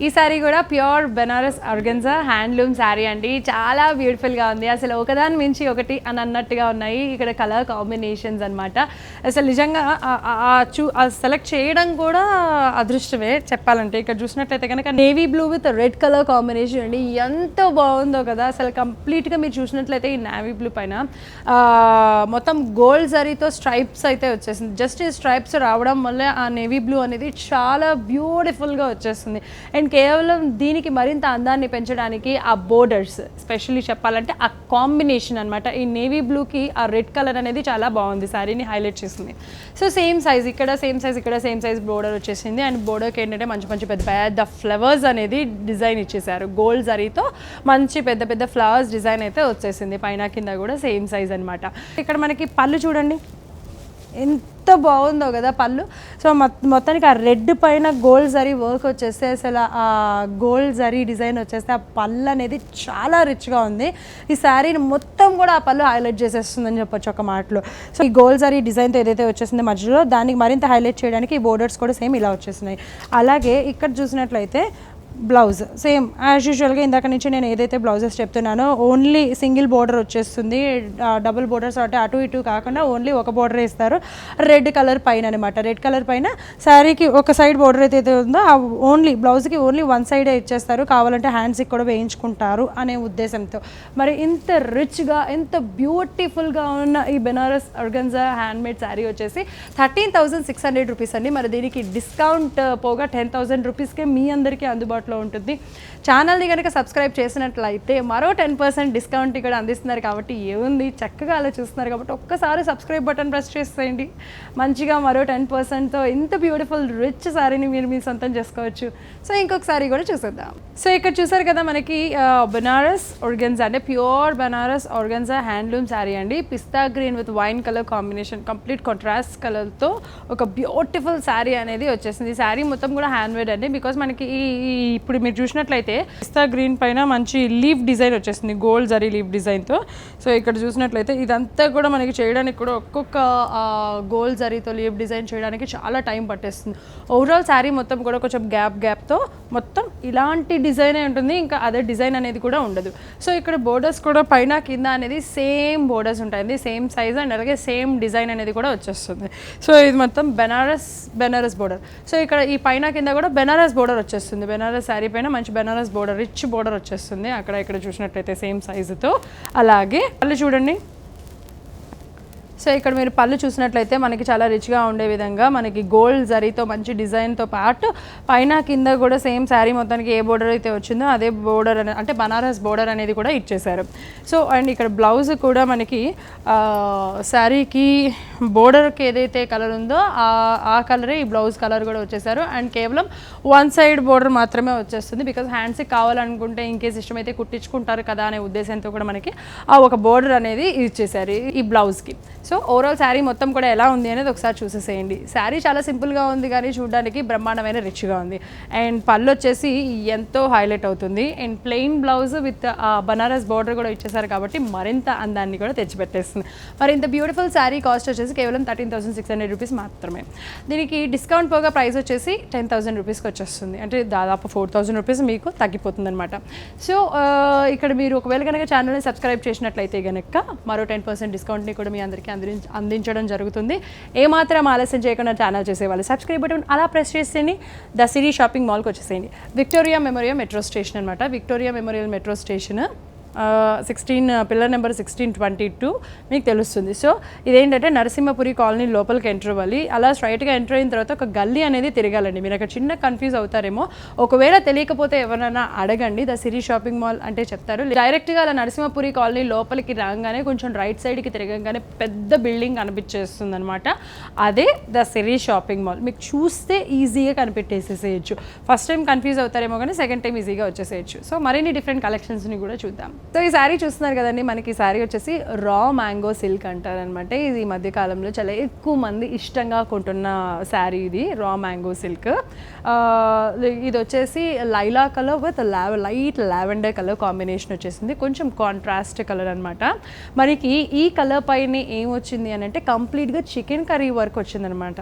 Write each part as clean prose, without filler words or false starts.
ఈ సారీ కూడా pure Banaras organza handloom sari అండి. చాలా బ్యూటిఫుల్గా ఉంది. అసలు ఒకదాని మించి ఒకటి అని అన్నట్టుగా ఉన్నాయి ఇక్కడ కలర్ కాంబినేషన్స్ అనమాట. అసలు నిజంగా సెలెక్ట్ చేయడం కూడా అదృష్టమే చెప్పాలంటే. ఇక్కడ చూసినట్లయితే కనుక navy blue with red colour combination అండి. ఎంత బాగుందో కదా అసలు. కంప్లీట్గా మీరు చూసినట్లయితే ఈ నేవీ బ్లూ పైన మొత్తం గోల్డ్ జరీతో స్ట్రైప్స్ అయితే వచ్చేసింది. జస్ట్ ఈ స్ట్రైప్స్ రావడం వల్ల ఆ నేవీ బ్లూ అనేది చాలా బ్యూటిఫుల్గా వచ్చేస్తుంది. అండ్ కేవలం దీనికి మరింత అందాన్ని పెంచడానికి ఆ బోర్డర్స్ స్పెషల్లీ చెప్పాలంటే ఆ కాంబినేషన్ అనమాట. ఈ నేవీ బ్లూకి ఆ రెడ్ కలర్ అనేది చాలా బాగుంది, శారీని హైలైట్ చేస్తుంది. సో సేమ్ సైజ్ ఇక్కడ, సేమ్ సైజ్ ఇక్కడ, సేమ్ సైజ్ బోర్డర్ వచ్చేసింది. అండ్ బోర్డర్కి ఏంటంటే మంచి మంచి పెద్ద పెద్ద ఫ్లవర్స్ అనేది డిజైన్ ఇచ్చేసారు. గోల్డ్ జరీతో మంచి పెద్ద పెద్ద ఫ్లవర్స్ డిజైన్ అయితే వచ్చేసింది. పైన కింద కూడా సేమ్ సైజ్ అనమాట. ఇక్కడ మనకి పళ్ళు చూడండి ఎంత బాగుందో కదా పళ్ళు. సో మొత్తానికి ఆ రెడ్ పైన గోల్డ్ జరీ వర్క్ వచ్చేస్తే అసలు ఆ గోల్డ్ జరీ డిజైన్ వచ్చేస్తే ఆ పళ్ళు అనేది చాలా రిచ్గా ఉంది. ఈ శారీని మొత్తం కూడా ఆ పళ్ళు హైలైట్ చేసేస్తుందని చెప్పొచ్చు ఒక మాటలో. సో ఈ గోల్డ్ జరీ డిజైన్తో ఏదైతే వచ్చేసిందో మధ్యలో దానికి మరింత హైలైట్ చేయడానికి ఈ బోర్డర్స్ కూడా సేమ్ ఇలా వచ్చేస్తున్నాయి. అలాగే ఇక్కడ చూసినట్లయితే బ్లౌజ్ సేమ్ యాజ్ యూజువల్గా ఇందాక నుంచి నేను ఏదైతే బ్లౌజెస్ చెప్తున్నానో ఓన్లీ సింగిల్ బోర్డర్ వచ్చేస్తుంది. డబుల్ బోర్డర్స్ అంటే అటు ఇటు కాకుండా ఓన్లీ ఒక బోర్డర్ ఇస్తారు రెడ్ కలర్ పైన అనమాట. రెడ్ కలర్ పైన శారీకి ఒక సైడ్ బోర్డర్ అయితే ఉందో ఆ ఓన్లీ బ్లౌజ్కి ఓన్లీ వన్ సైడే ఇచ్చేస్తారు. కావాలంటే హ్యాండ్స్కి కూడా వేయించుకుంటారు అనే ఉద్దేశంతో. మరి ఇంత రిచ్గా ఎంత బ్యూటిఫుల్గా ఉన్న ఈ బెనారస్ ఆర్గన్జా హ్యాండ్మేడ్ శారీ వచ్చేసి 13,600 రూపీస్ అండి. మరి దీనికి డిస్కౌంట్ పోగా 10,000 రూపీస్కే మీ అందరికీ అందుబాటులో ఉంటుంది. ఛానల్ని కనుక సబ్స్క్రైబ్ చేసినట్లయితే మరో 10% డిస్కౌంట్ ఇక్కడ అందిస్తున్నారు. కాబట్టి ఏముంది చక్కగా అలా చూస్తున్నారు కాబట్టి ఒక్కసారి సబ్స్క్రైబ్ బటన్ ప్రెస్ చేసేయండి. మంచిగా మరో 10%తో ఇంత బ్యూటిఫుల్ రిచ్ శారీని మీరు మీ సొంతం చేసుకోవచ్చు. సో ఇంకొక శారీ కూడా చూసేద్దాం. సో ఇక్కడ చూసారు కదా మనకి బెనారస్ ఆర్గన్జా అంటే pure Banaras organza handloom sari అండి. పిస్తా green with wine colour combination complete contrast కలర్తో ఒక బ్యూటిఫుల్ శారీ అనేది వచ్చేసింది. ఈ శారీ మొత్తం కూడా హ్యాండ్మేడ్ అండి. బికాస్ మనకి ఇప్పుడు మీరు చూసినట్లయితే పిస్తా గ్రీన్ పైన మంచి లీఫ్ డిజైన్ వచ్చేసింది గోల్డ్ జరీ లీఫ్ డిజైన్తో. సో ఇక్కడ చూసినట్లయితే ఇదంతా కూడా మనకి చేయడానికి కూడా ఒక్కొక్క గోల్డ్ జరీతో లీఫ్ డిజైన్ చేయడానికి చాలా టైం పట్టేస్తుంది. ఓవరాల్ శారీ మొత్తం కూడా కొంచెం గ్యాప్తో మొత్తం ఇలాంటి డిజైనే ఉంటుంది. ఇంకా అదే డిజైన్ అనేది కూడా ఉండదు. సో ఇక్కడ బోర్డర్స్ కూడా పైన కింద అనేది సేమ్ బోర్డర్స్ ఉంటాయి, సేమ్ సైజ్ అండ్ అలాగే సేమ్ డిజైన్ అనేది కూడా వచ్చేస్తుంది. సో ఇది మొత్తం బెనారస్ బోర్డర్. సో ఇక్కడ ఈ పైన కింద కూడా బెనారస్ బోర్డర్ వచ్చేస్తుంది. బెనారస్ శారీ పైన మంచి బెనారస్ బోర్డర్ రిచ్ బోర్డర్ వచ్చేస్తుంది. అక్కడ ఇక్కడ చూసినట్లయితే సేమ్ సైజుతో. అలాగే పళ్ళు చూడండి. సో ఇక్కడ మీరు పళ్ళు చూసినట్లయితే మనకి చాలా రిచ్గా ఉండే విధంగా మనకి గోల్డ్ జరీతో మంచి డిజైన్తో పాటు పైన కింద కూడా సేమ్ శారీ మొత్తానికి ఏ బోర్డర్ అయితే వచ్చిందో అదే బోర్డర్ అంటే బనారస్ బోర్డర్ అనేది కూడా ఇచ్చేసారు. సో అండ్ ఇక్కడ బ్లౌజ్ కూడా మనకి శారీకి బోర్డర్కి ఏదైతే కలర్ ఉందో ఆ కలరే ఈ బ్లౌజ్ కలర్ కూడా వచ్చేసారు. అండ్ కేవలం వన్ సైడ్ బోర్డర్ మాత్రమే వచ్చేస్తుంది. బికాజ్ హ్యాండ్స్కి కావాలనుకుంటే ఇంకేస్ ఇష్టమైతే కుట్టించుకుంటారు కదా అనే ఉద్దేశంతో కూడా మనకి ఆ ఒక బోర్డర్ అనేది ఇచ్చేసారు ఈ బ్లౌజ్కి. సో ఓవరాల్ శారీ మొత్తం కూడా ఎలా ఉంది అనేది ఒకసారి చూసేసేయండి. శారీ చాలా సింపుల్గా ఉంది కానీ చూడడానికి బ్రహ్మాండమైన రిచ్గా ఉంది. అండ్ పళ్ళు వచ్చేసి ఎంతో హైలైట్ అవుతుంది. And plain blouse with Banaras border కూడా ఇచ్చేసారు కాబట్టి మరింత అందాన్ని కూడా తెచ్చిపెట్టేస్తుంది. మరి ఇంత బ్యూటిఫుల్ శారీ కాస్ట్ వచ్చేసి కేవలం 13,600 రూపీస్ మాత్రమే. దీనికి డిస్కౌంట్ పోగా ప్రైస్ వచ్చేసి 10,000 రూపీస్కి వచ్చేస్తుంది. అంటే దాదాపు 4,000 రూపీస్ మీకు తగ్గిపోతుంది అనమాట. సో ఇక్కడ మీరు ఒకవేళ కనుక ఛానల్ని సబ్స్క్రైబ్ చేసినట్లయితే కనుక మరో 10% డిస్కౌంట్ని కూడా మీ అందరికీ అందించడం జరుగుతుంది. ఏమాత్రం ఆలస్యం చేయకుండా ఛానల్ చేసేవాళ్ళు సబ్స్క్రైబ్ బటన్ అలా ప్రెస్ చేసేయండి. ద సిరీ షాపింగ్ మాల్కి వచ్చేసేయండి. విక్టోరియా మెమోరియల్ మెట్రో స్టేషన్ అనమాట. Victoria memorial metro station 16 pillar number 1622 మీకు తెలుస్తుంది. సో ఇదేంటంటే నరసింహపురి కాలనీ లోపలికి ఎంటర్ అవ్వాలి. అలా స్ట్రైట్గా ఎంటర్ అయిన తర్వాత ఒక గల్లీ అనేది తిరగాలండి. మీరు అక్కడ చిన్న కన్ఫ్యూజ్ అవుతారేమో. ఒకవేళ తెలియకపోతే ఎవరైనా అడగండి. ద సిరీ షాపింగ్ మాల్ అంటే చెప్తారు. డైరెక్ట్గా అలా నరసింహపురి కాలనీ లోపలికి రాగానే కొంచెం రైట్ సైడ్కి తిరగగానే పెద్ద బిల్డింగ్ కనిపించేస్తుంది అనమాట. అదే ద సిరీ షాపింగ్ మాల్. మీకు చూస్తే ఈజీగా కనిపెట్టేసేసేయచ్చు. ఫస్ట్ టైం కన్ఫ్యూజ్ అవుతారేమో కానీ సెకండ్ టైం ఈజీగా వచ్చేసేయచ్చు. సో మరిన్ని డిఫరెంట్ కలెక్షన్స్ని కూడా చూద్దాం. సో ఈ శారీ చూస్తున్నారు కదండి, మనకి ఈ శారీ వచ్చేసి రా మ్యాంగో సిల్క్ అంటారనమాట. ఇది ఈ మధ్య కాలంలో చాలా ఎక్కువ మంది ఇష్టంగా కొంటున్న శారీ ఇది, రా మ్యాంగో సిల్క్. ఇది వచ్చేసి Laila colour with light lavender colour combination వచ్చేసింది, కొంచెం కాంట్రాస్ట్ కలర్ అనమాట. మనకి ఈ కలర్ పైన ఏం వచ్చింది అని అంటే కంప్లీట్గా చికెన్ కర్రీ వర్క్ వచ్చిందనమాట.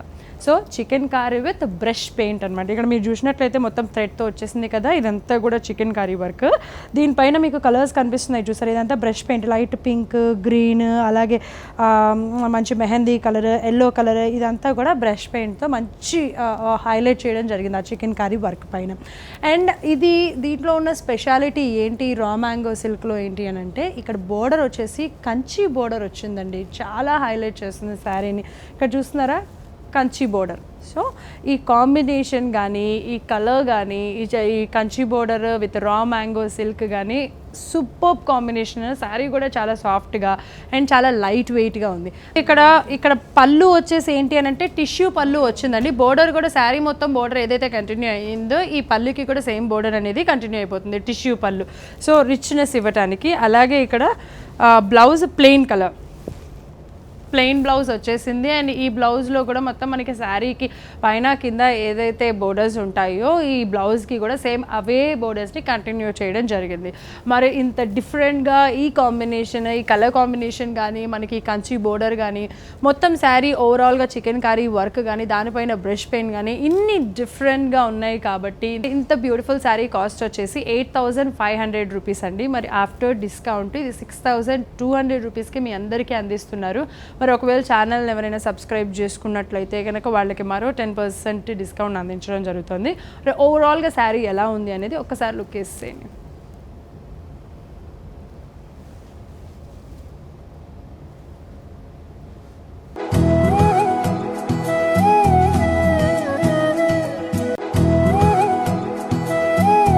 So chicken curry with brush paint అనమాట. ఇక్కడ మీరు చూసినట్లయితే మొత్తం థ్రెడ్తో వచ్చేసింది కదా, ఇదంతా కూడా చికెన్ కర్రీ వర్క్. దీనిపైన మీకు కలర్స్ కనిపిస్తున్నాయి చూసారు, ఇదంతా brush paint, light pink, green, అలాగే మంచి మెహందీ కలర్, ఎల్లో కలర్, ఇదంతా కూడా బ్రష్ పెయింట్తో మంచి హైలైట్ చేయడం జరిగింది ఆ చికెన్ కర్రీ వర్క్ పైన. అండ్ దీంట్లో ఉన్న స్పెషాలిటీ ఏంటి రా మ్యాంగో సిల్క్లో ఏంటి అని అంటే ఇక్కడ బోర్డర్ వచ్చేసి కంచి బోర్డర్ వచ్చిందండి, చాలా హైలైట్ చేస్తుంది శారీని. ఇక్కడ చూస్తున్నారా కంచి బోర్డర్. సో ఈ కాంబినేషన్ కానీ, ఈ కలర్ కానీ, ఈ Kanchi border with raw mango silk కానీ సూపర్ కాంబినేషన్. శారీ కూడా చాలా సాఫ్ట్గా అండ్ చాలా లైట్ వెయిట్గా ఉంది. ఇక్కడ పళ్ళు వచ్చేసి ఏంటి అని అంటే టిష్యూ పళ్ళు వచ్చిందండి. బోర్డర్ కూడా శారీ మొత్తం బోర్డర్ ఏదైతే కంటిన్యూ అయ్యిందో ఈ పళ్ళుకి కూడా సేమ్ బోర్డర్ అనేది కంటిన్యూ అయిపోతుంది, టిష్యూ పళ్ళు. సో రిచ్నెస్ ఇవ్వటానికి. అలాగే ఇక్కడ blouse plain colour, plain blouse వచ్చేసింది. అండ్ ఈ బ్లౌజ్లో కూడా మొత్తం మనకి శారీకి పైన కింద ఏదైతే బోర్డర్స్ ఉంటాయో ఈ బ్లౌజ్కి కూడా సేమ్ అవే బోర్డర్స్ని కంటిన్యూ చేయడం జరిగింది. మరి ఇంత డిఫరెంట్గా ఈ కాంబినేషన్, ఈ కలర్ కాంబినేషన్ కానీ, మనకి కంచి బోర్డర్ కానీ, మొత్తం శారీ ఓవరాల్గా చికెన్ కర్రీ వర్క్ కానీ, దానిపైన బ్రష్ పెయింట్ కానీ ఇన్ని డిఫరెంట్గా ఉన్నాయి కాబట్టి ఇంత బ్యూటిఫుల్ శారీ కాస్ట్ వచ్చేసి 8,500 రూపీస్ అండి. మరి ఆఫ్టర్ డిస్కౌంట్ ఇది 6,200 రూపీస్కి మీ అందరికీ అందిస్తున్నారు. మరి ఒకవేళ ఛానల్ని ఎవరైనా సబ్స్క్రైబ్ చేసుకున్నట్లయితే కనుక వాళ్ళకి మరో 10% డిస్కౌంట్ అందించడం జరుగుతుంది. ఓవరాల్గా శారీ ఎలా ఉంది అనేది ఒక్కసారి లుక్ వేసేయండి.